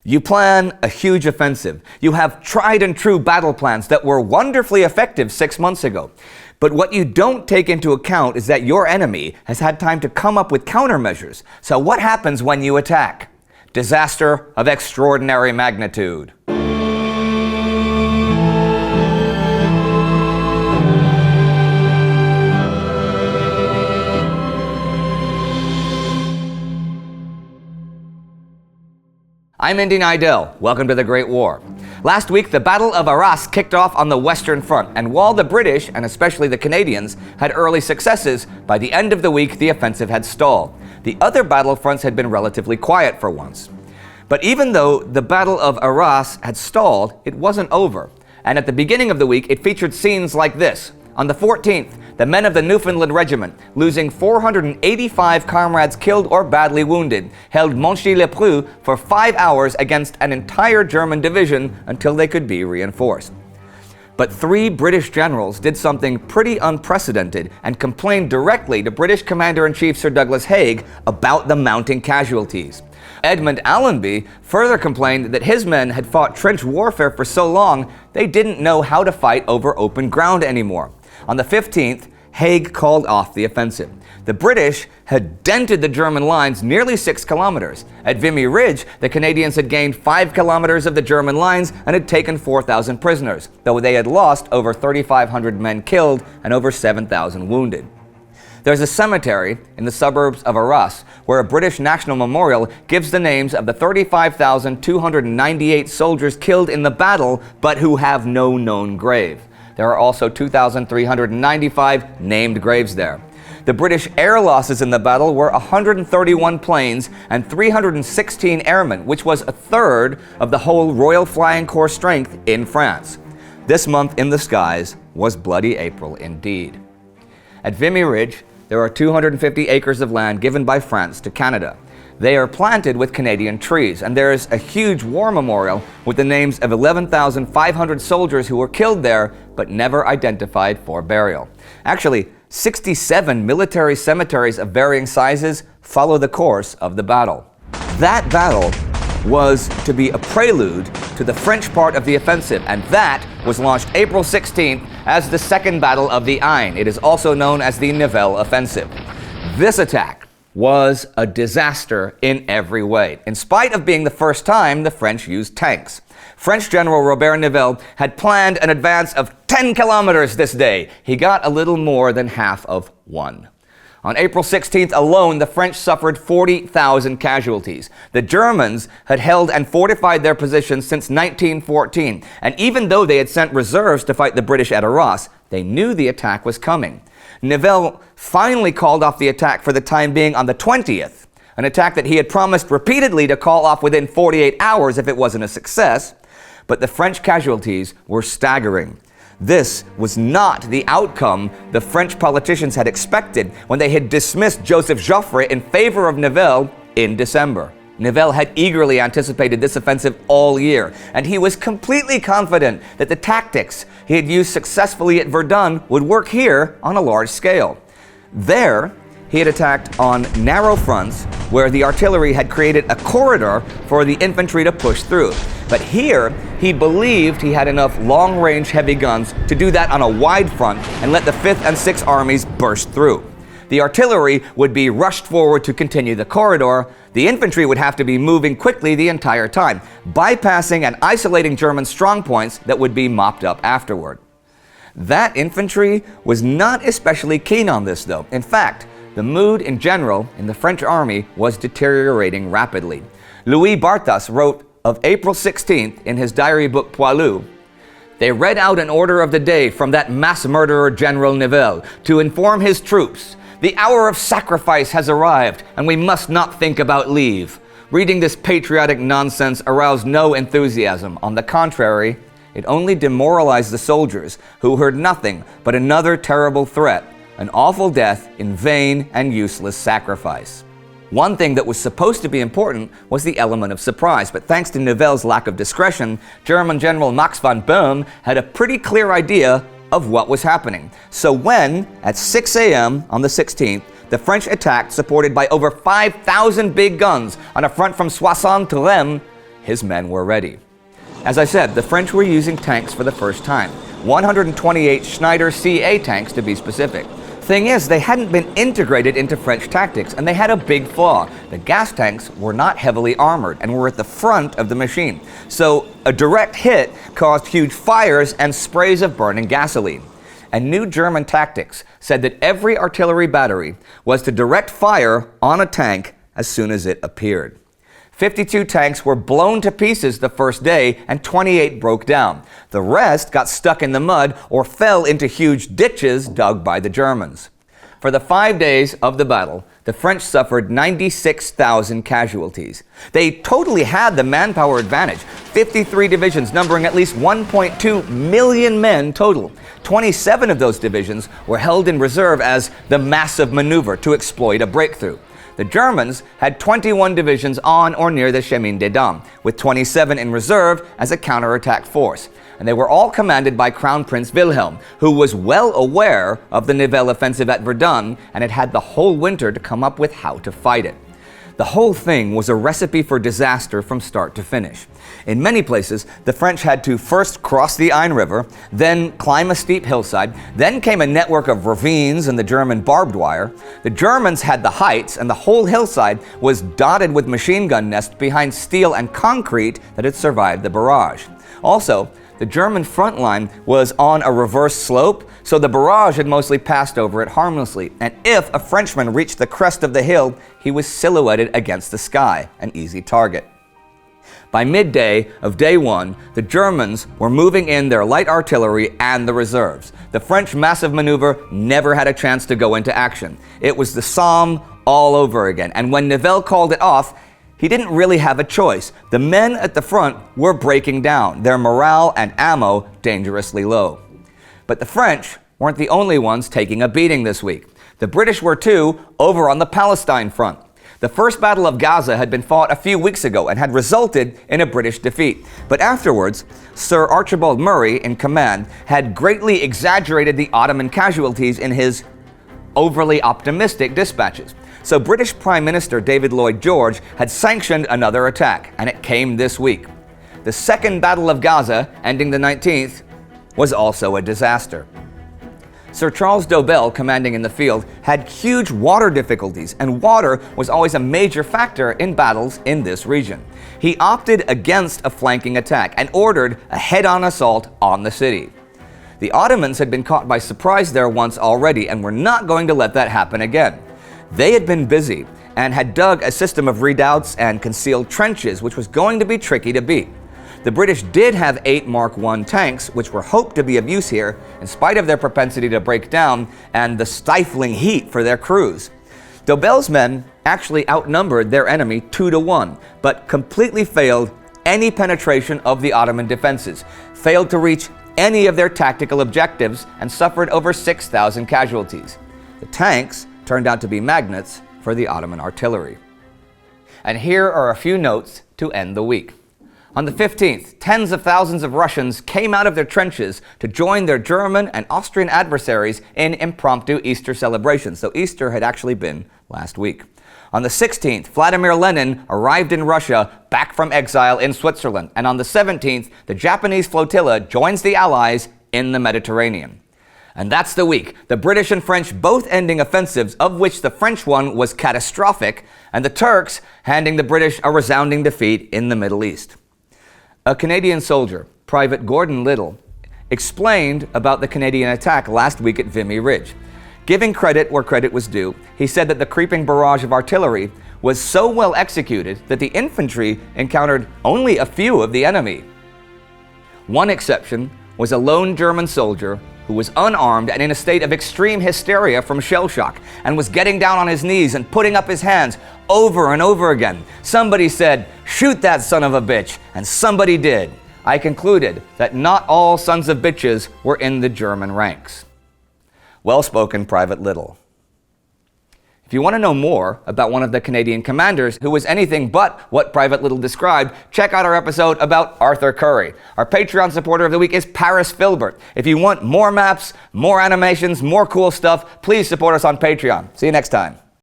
You plan a huge offensive. You have tried and true battle plans that were wonderfully effective 6 months ago. But what you don't take into account is that your enemy has had time to come up with countermeasures. So what happens when you attack? Disaster of extraordinary magnitude. I'm Indy Nidell. Welcome to the Great War. Last week, the Battle of Arras kicked off on the Western Front, and while the British, and especially the Canadians, had early successes, by the end of the week the offensive had stalled. The other battle fronts had been relatively quiet for once. But even though the Battle of Arras had stalled, it wasn't over. And at the beginning of the week, it featured scenes like this. On the 14th, the men of the Newfoundland Regiment, losing 485 comrades killed or badly wounded, held Monchy-le-Preux for 5 hours against an entire German division until they could be reinforced. But 3 British generals did something pretty unprecedented and complained directly to British Commander-in-Chief Sir Douglas Haig about the mounting casualties. Edmund Allenby further complained that his men had fought trench warfare for so long they didn't know how to fight over open ground anymore. On the 15th, Haig called off the offensive. The British had dented the German lines nearly 6 kilometers. At Vimy Ridge, the Canadians had gained 5 kilometers of the German lines and had taken 4,000 prisoners, though they had lost over 3,500 men killed and over 7,000 wounded. There's a cemetery in the suburbs of Arras where a British National Memorial gives the names of the 35,298 soldiers killed in the battle but who have no known grave. There are also 2,395 named graves there. The British air losses in the battle were 131 planes and 316 airmen, which was a third of the whole Royal Flying Corps strength in France. This month in the skies was bloody April indeed. At Vimy Ridge, there are 250 acres of land given by France to Canada. They are planted with Canadian trees, and there is a huge war memorial with the names of 11,500 soldiers who were killed there but never identified for burial. Actually, 67 military cemeteries of varying sizes follow the course of the battle. That battle was to be a prelude to the French part of the offensive, and that was launched April 16th as the Second Battle of the Aisne. It is also known as the Nivelle Offensive. This attack was a disaster in every way. In spite of being the first time the French used tanks. French General Robert Nivelle had planned an advance of 10 kilometers this day. He got a little more than half of one. On April 16th alone, the French suffered 40,000 casualties. The Germans had held and fortified their positions since 1914, and even though they had sent reserves to fight the British at Arras, they knew the attack was coming. Nivelle finally called off the attack for the time being on the 20th, an attack that he had promised repeatedly to call off within 48 hours if it wasn't a success, but the French casualties were staggering. This was not the outcome the French politicians had expected when they had dismissed Joseph Joffre in favor of Nivelle in December. Nivelle had eagerly anticipated this offensive all year, and he was completely confident that the tactics he had used successfully at Verdun would work here on a large scale. There, he had attacked on narrow fronts where the artillery had created a corridor for the infantry to push through. But here, he believed he had enough long-range heavy guns to do that on a wide front and let the 5th and 6th armies burst through. The artillery would be rushed forward to continue the corridor. The infantry would have to be moving quickly the entire time, bypassing and isolating German strongpoints that would be mopped up afterward. That infantry was not especially keen on this, though. In fact, the mood in general in the French army was deteriorating rapidly. Louis Barthas wrote of April 16th in his diary book Poilu, "They read out an order of the day from that mass murderer General Nivelle to inform his troops. The hour of sacrifice has arrived, and we must not think about leave." Reading this patriotic nonsense aroused no enthusiasm. On the contrary, it only demoralized the soldiers, who heard nothing but another terrible threat, an awful death in vain and useless sacrifice. One thing that was supposed to be important was the element of surprise, but thanks to Nivelle's lack of discretion, German General Max von Boehm had a pretty clear idea of what was happening. So when, at 6 a.m. on the 16th, the French attacked, supported by over 5,000 big guns on a front from Soissons to Rheims, his men were ready. As I said, the French were using tanks for the first time, 128 Schneider CA tanks to be specific. Thing is, they hadn't been integrated into French tactics, and they had a big flaw. The gas tanks were not heavily armored and were at the front of the machine. So a direct hit caused huge fires and sprays of burning gasoline. And new German tactics said that every artillery battery was to direct fire on a tank as soon as it appeared. 52 tanks were blown to pieces the first day, and 28 broke down. The rest got stuck in the mud or fell into huge ditches dug by the Germans. For the 5 days of the battle, the French suffered 96,000 casualties. They totally had the manpower advantage, 53 divisions numbering at least 1.2 million men total. 27 of those divisions were held in reserve as the massive maneuver to exploit a breakthrough. The Germans had 21 divisions on or near the Chemin Des Dames, with 27 in reserve as a counterattack force. And they were all commanded by Crown Prince Wilhelm, who was well aware of the Nivelle Offensive at Verdun and had had the whole winter to come up with how to fight it. The whole thing was a recipe for disaster from start to finish. In many places, the French had to first cross the Aisne River, then climb a steep hillside, then came a network of ravines and the German barbed wire. The Germans had the heights, and the whole hillside was dotted with machine gun nests behind steel and concrete that had survived the barrage. Also, the German front line was on a reverse slope, so the barrage had mostly passed over it harmlessly, and if a Frenchman reached the crest of the hill, he was silhouetted against the sky, an easy target. By midday of day one, the Germans were moving in their light artillery and the reserves. The French massive maneuver never had a chance to go into action. It was the Somme all over again, and when Nivelle called it off, he didn't really have a choice. The men at the front were breaking down, their morale and ammo dangerously low. But the French weren't the only ones taking a beating this week. The British were too, over on the Palestine front. The First Battle of Gaza had been fought a few weeks ago and had resulted in a British defeat. But afterwards, Sir Archibald Murray, in command, had greatly exaggerated the Ottoman casualties in his overly optimistic dispatches. So British Prime Minister David Lloyd George had sanctioned another attack, and it came this week. The Second Battle of Gaza, ending the 19th, was also a disaster. Sir Charles Dobell, commanding in the field, had huge water difficulties, and water was always a major factor in battles in this region. He opted against a flanking attack and ordered a head-on assault on the city. The Ottomans had been caught by surprise there once already and were not going to let that happen again. They had been busy and had dug a system of redoubts and concealed trenches, which was going to be tricky to beat. The British did have 8 Mark I tanks, which were hoped to be of use here, in spite of their propensity to break down and the stifling heat for their crews. Dobell's men actually outnumbered their enemy 2-1, but completely failed any penetration of the Ottoman defenses, failed to reach any of their tactical objectives, and suffered over 6,000 casualties. The tanks turned out to be magnets for the Ottoman artillery. And here are a few notes to end the week. On the 15th, tens of thousands of Russians came out of their trenches to join their German and Austrian adversaries in impromptu Easter celebrations, so Easter had actually been last week. On the 16th, Vladimir Lenin arrived in Russia, back from exile in Switzerland, and on the 17th, the Japanese flotilla joins the Allies in the Mediterranean. And that's the week, the British and French both ending offensives, of which the French one was catastrophic, and the Turks handing the British a resounding defeat in the Middle East. A Canadian soldier, Private Gordon Little, explained about the Canadian attack last week at Vimy Ridge. Giving credit where credit was due, he said that the creeping barrage of artillery was so well executed that the infantry encountered only a few of the enemy. One exception was a lone German soldier who was unarmed and in a state of extreme hysteria from shell shock and was getting down on his knees and putting up his hands over and over again. Somebody said, "Shoot that son of a bitch," and somebody did. I concluded that not all sons of bitches were in the German ranks. Well spoken, Private Little. If you want to know more about one of the Canadian commanders who was anything but what Private Little described, check out our episode about Arthur Currie. Our Patreon supporter of the week is Paris Filbert. If you want more maps, more animations, more cool stuff, please support us on Patreon. See you next time.